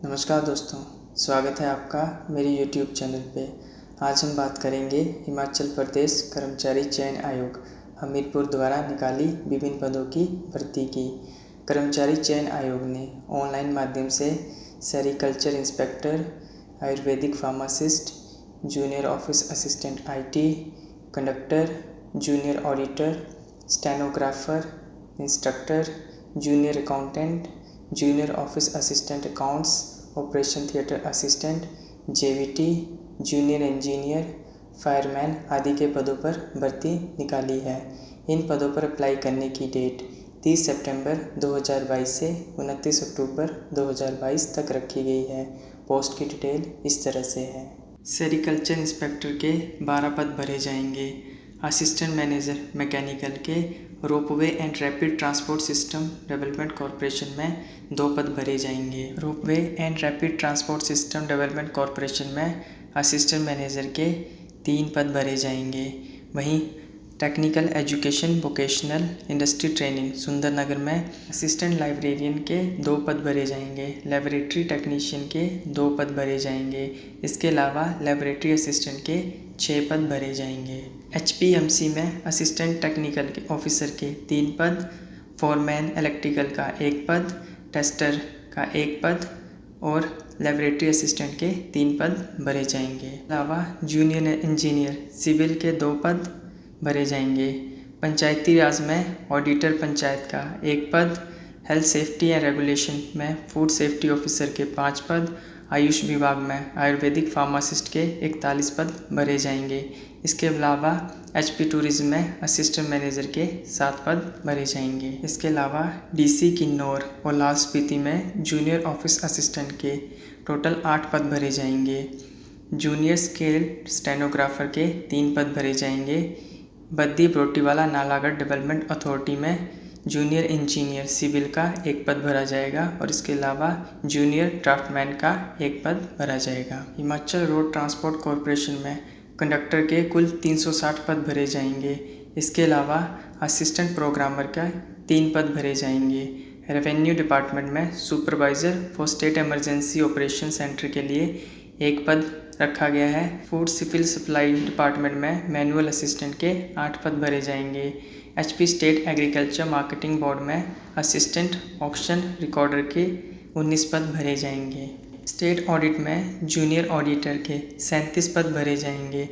नमस्कार दोस्तों, स्वागत है आपका मेरे YouTube चैनल पे। आज हम बात करेंगे हिमाचल प्रदेश कर्मचारी चयन आयोग हमीरपुर द्वारा निकाली विभिन्न पदों की भर्ती की। कर्मचारी चयन आयोग ने ऑनलाइन माध्यम से sericulture inspector, Ayurvedic pharmacist, junior office assistant IT, conductor, junior auditor, stenographer, instructor, junior accountant, junior office assistant accounts, operation theatre assistant, JVT, junior engineer, fireman आदि के पदों पर भर्ती निकाली है। इन पदों पर अप्लाई करने की डेट 30 सितंबर 2022 से 29 अक्टूबर 2022 तक रखी गई है। पोस्ट की डिटेल इस तरह से है। सेरिकल्चर इंस्पेक्टर के 12 पद भरे जाएंगे। असिस्टेंट मैनेजर मैकेनिकल के ropeway and rapid transport system development corporation में 2 पद भरे जाएंगे। Ropeway and rapid transport system development corporation में असिस्टेंट मैनेजर के 3 पद भरे जाएंगे। वहीं technical education vocational industry training Sundarnagar में असिस्टेंट लाइब्रेरियन के 2 पद भरे जाएंगे। लेबोरेटरी टेक्नीशियन के 2 पद भरे जाएंगे। इसके अलावा लेबोरेटरी असिस्टेंट के 6 पद भरे जाएंगे। HPMC में असिस्टेंट टेक्निकल के ऑफिसर के 3 पद, फोरमैन इलेक्ट्रिकल का 1 पद, टेस्टर का 1 पद और लेबोरेटरी असिस्टेंट के 3 पद भरे जाएंगे। अलावा जूनियर इंजीनियर सिविल के 2 पद भरे जाएंगे। पंचायती राज में ऑडिटर पंचायत का 1 पद, हेल्थ सेफ्टी एंड रेगुलेशन में फूड सेफ्टी ऑफिसर के 5 पद, आयुष विभाग में आयुर्वेदिक फार्मासिस्ट के 41 पद भरे जाएंगे। इसके अलावा HP टूरिज्म में असिस्टेंट मैनेजर के 7 पद भरे जाएंगे। इसके अलावा DC किन्नौर और लाहौल स्पीति में जूनियर ऑफिस असिस्टेंट के टोटल 8 पद भरे जाएंगे। जूनियर स्केल स्टेनोग्राफर के 3 पद भरे जाएंगे। बद्दी बरोटीवाला नालागढ़ डेवलपमेंट अथॉरिटी में जूनियर इंजीनियर सिविल का 1 पद भरा जाएगा और इसके अलावा जूनियर ड्राफ्टमैन का 1 पद भरा जाएगा। हिमाचल रोड ट्रांसपोर्ट कॉरपोरेशन में कंडक्टर के कुल 360 पद भरे जाएंगे। इसके अलावा असिस्टेंट प्रोग्रामर का 3 पद भरे जाएंगे। रेवेन्यू डिपार्टमेंट में supervisor for state emergency operation centre के लिए 1 पद रखा गया है। फूड सिविल सप्लाई डिपार्टमेंट में मैनुअल असिस्टेंट के 8 पद भरे जाएंगे। HP state agriculture marketing board में असिस्टेंट ऑक्शन रिकॉर्डर के 19 पद भरे जाएंगे। स्टेट ऑडिट में जूनियर ऑडिटर के 37 पद भरे जाएंगे।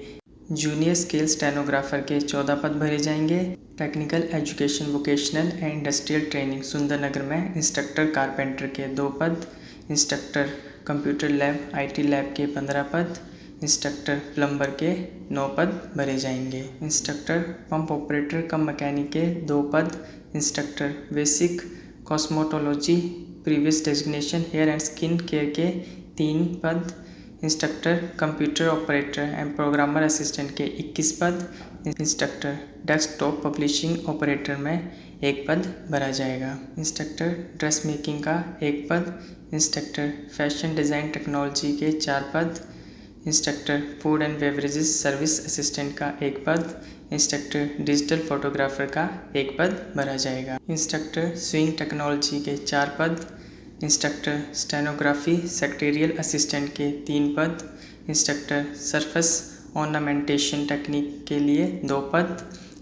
जूनियर स्केल स्टेनोग्राफर के 14 पद भरे जाएंगे। Technical education vocational and industrial training Sundarnagar में इंस्ट्रक्टर कारपेंटर के 2 पद, instructor computer lab IT lab के 15 पद, इंस्ट्रक्टर प्लम्बर के 9 पद भरे जाएंगे। Instructor pump operator cum mechanic के 2 पद, instructor basic cosmetology previous designation hair and skin care के 3 पद, instructor computer operator and programmer assistant के 21 पद, इंस्ट्रक्टर डेस्कटॉप पब्लिशिंग ऑपरेटर में 1 पद भरा जाएगा। इंस्ट्रक्टर ड्रेस मेकिंग का 1 पद, इंस्ट्रक्टर फैशन डिज़ाइन टेक्नोलॉजी के 4 पद, instructor food and beverages service assistant का 1 पद, इंस्ट्रक्टर डिजिटल फोटोग्राफर का 1 पद भरा जाएगा। इंस्ट्रक्टर स्विंग टेक्नोलॉजी के 4 पद, इंस्ट्रक्टर स्टेनोग्राफी सेक्रेटरियल असिस्टेंट के 3 पद, इंस्ट्रक्टर सरफेस ऑर्नामेंटेशन टेक्निक के लिए 2 पद,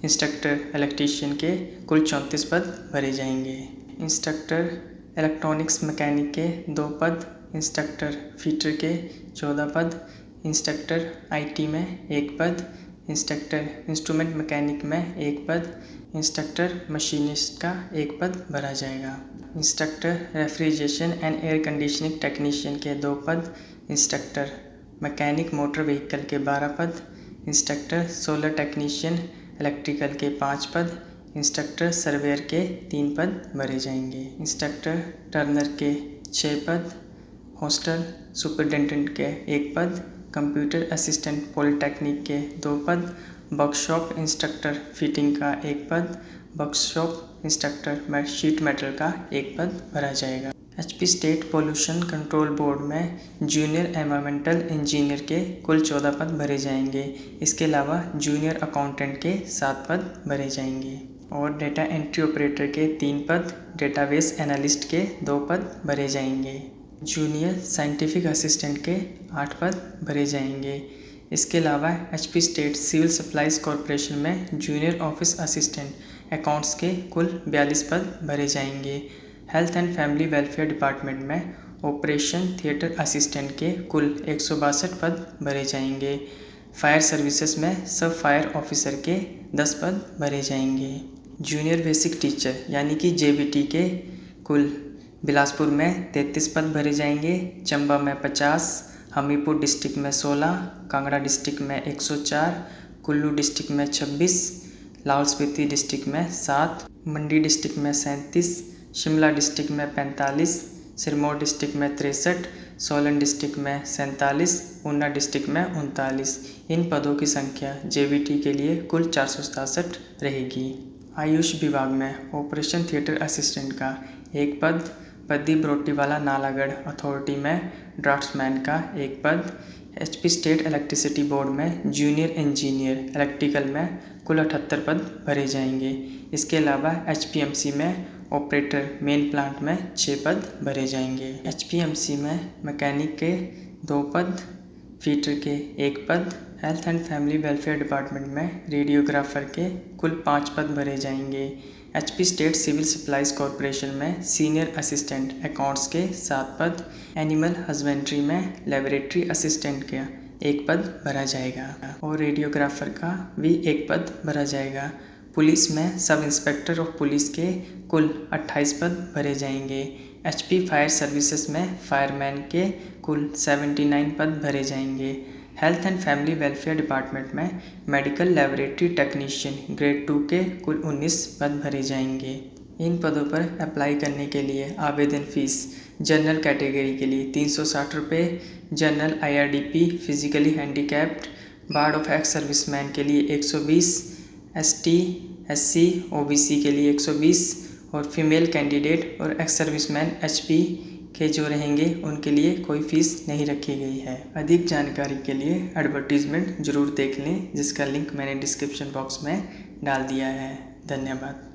इंस्ट्रक्टर इलेक्ट्रीशियन के कुल 34 पद भरे जाएंगे। इंस्ट्रक्टर इलेक्ट्रॉनिक्स मैकेनिक के 2 पद, इंस्ट्रक्टर फीटर के 14 पद, इंस्ट्रक्टर IT में 1 पद, इंस्ट्रक्टर इंस्ट्रूमेंट मैकेनिक में 1 पद, इंस्ट्रक्टर मशीनिस्ट का 1 पद भरा जाएगा। Instructor refrigeration and air conditioning technician के 2 पद, इंस्ट्रक्टर मैकेनिक मोटर व्हीकल के 12 पद, इंस्ट्रक्टर सोलर टेक्नीशियन इलेक्ट्रिकल के 5 पद, इंस्ट्रक्टर सर्वेयर के 3 पद भरे जाएंगे। इंस्ट्रक्टर टर्नर के 6 पद, हॉस्टल सुपरिटेंडेंट के 1 पद, कंप्यूटर असिस्टेंट पॉलिटेक्निक के 2 पद, वर्कशॉप इंस्ट्रक्टर फिटिंग का 1 पद, वर्कशॉप इंस्ट्रक्टर शीट मेटल का 1 पद भरा जाएगा। HP state pollution control board में जूनियर एनवायरमेंटल इंजीनियर के कुल 14 पद भरे जाएंगे। इसके अलावा जूनियर अकाउंटेंट के 7 पद भरे जाएंगे और डेटा एंट्री ऑपरेटर के 3 पद, डेटाबेस एनालिस्ट के 2 पद भरे जाएंगे। जूनियर साइंटिफिक असिस्टेंट के 8 पद भरे जाएंगे। इसके अलावा HP state civil supplies corporation में जूनियर ऑफिस असिस्टेंट अकाउंट्स के कुल 42 पद भरे जाएंगे। Health and family welfare department में ऑपरेशन थिएटर असिस्टेंट के कुल 162 पद भरे जाएंगे। फायर सर्विसेज में सब फायर ऑफिसर के 10 पद भरे जाएंगे। जूनियर बेसिक टीचर यानी कि जेबीटी के कुल बिलासपुर में 33 पद भरे जाएंगे, चंबा में 50, हमीरपुर डिस्ट्रिक्ट में 16, कांगड़ा डिस्ट्रिक्ट में 104, कुल्लू डिस्ट्रिक्ट में 26, लाहौल स्पीति डिस्ट्रिक्ट में 7, मंडी डिस्ट्रिक्ट में 37, शिमला डिस्ट्रिक्ट में 45, सिरमौर डिस्ट्रिक्ट में 63, सोलन डिस्ट्रिक्ट में 47, ऊना डिस्ट्रिक्ट में 39। इन पदों की संख्या जेबीटी के लिए कुल 467 रहेगी। आयुष विभाग में ऑपरेशन थिएटर असिस्टेंट का 1 पद, प्रदीप रोटीवाला नालागढ़ अथॉरिटी में ड्राफ्ट्समैन का 1 पद, एचपी स्टेट इलेक्ट्रिसिटी बोर्ड में जूनियर इंजीनियर इलेक्ट्रिकल में कुल 78 पद भरे जाएंगे। इसके अलावा एचपीएमसी में ऑपरेटर मेन प्लांट में 6 पद भरे जाएंगे। एचपीएमसी में मैकेनिक के 2 पद, फीटर के 1 पद, health and family welfare department में रेडियोग्राफर के कुल 5 पद भरे जाएंगे। HP state civil supplies corporation में सीनियर असिस्टेंट अकाउंट्स के 7 पद, एनिमल हस्बेंड्री में लेबोरेटरी असिस्टेंट का 1 पद भरा जाएगा और रेडियोग्राफर का भी 1 पद भरा जाएगा। पुलिस में सब इंस्पेक्टर ऑफ पुलिस के कुल 28 पद भरे जाएंगे। एचपी फायर सर्विसेज में फायरमैन के कुल 79 पद भरे जाएंगे। Health and family welfare department में मेडिकल लेबोरेटरी टेक्नीशियन ग्रेड 2 के कुल 19 पद भरे जाएंगे। इन पदों पर अप्लाई करने के लिए आवेदन फीस जनरल कैटेगरी के लिए 360 रुपये, general IRDP physically handicapped ward of ex serviceman के लिए 120, एसटी एससी ओबीसी के लिए 120 और फीमेल कैंडिडेट और एक्स सर्विसमैन एचपी के जो रहेंगे उनके लिए कोई फ़ीस नहीं रखी गई है। अधिक जानकारी के लिए एडवर्टीज़मेंट ज़रूर देख लें, जिसका लिंक मैंने डिस्क्रिप्शन बॉक्स में डाल दिया है। धन्यवाद।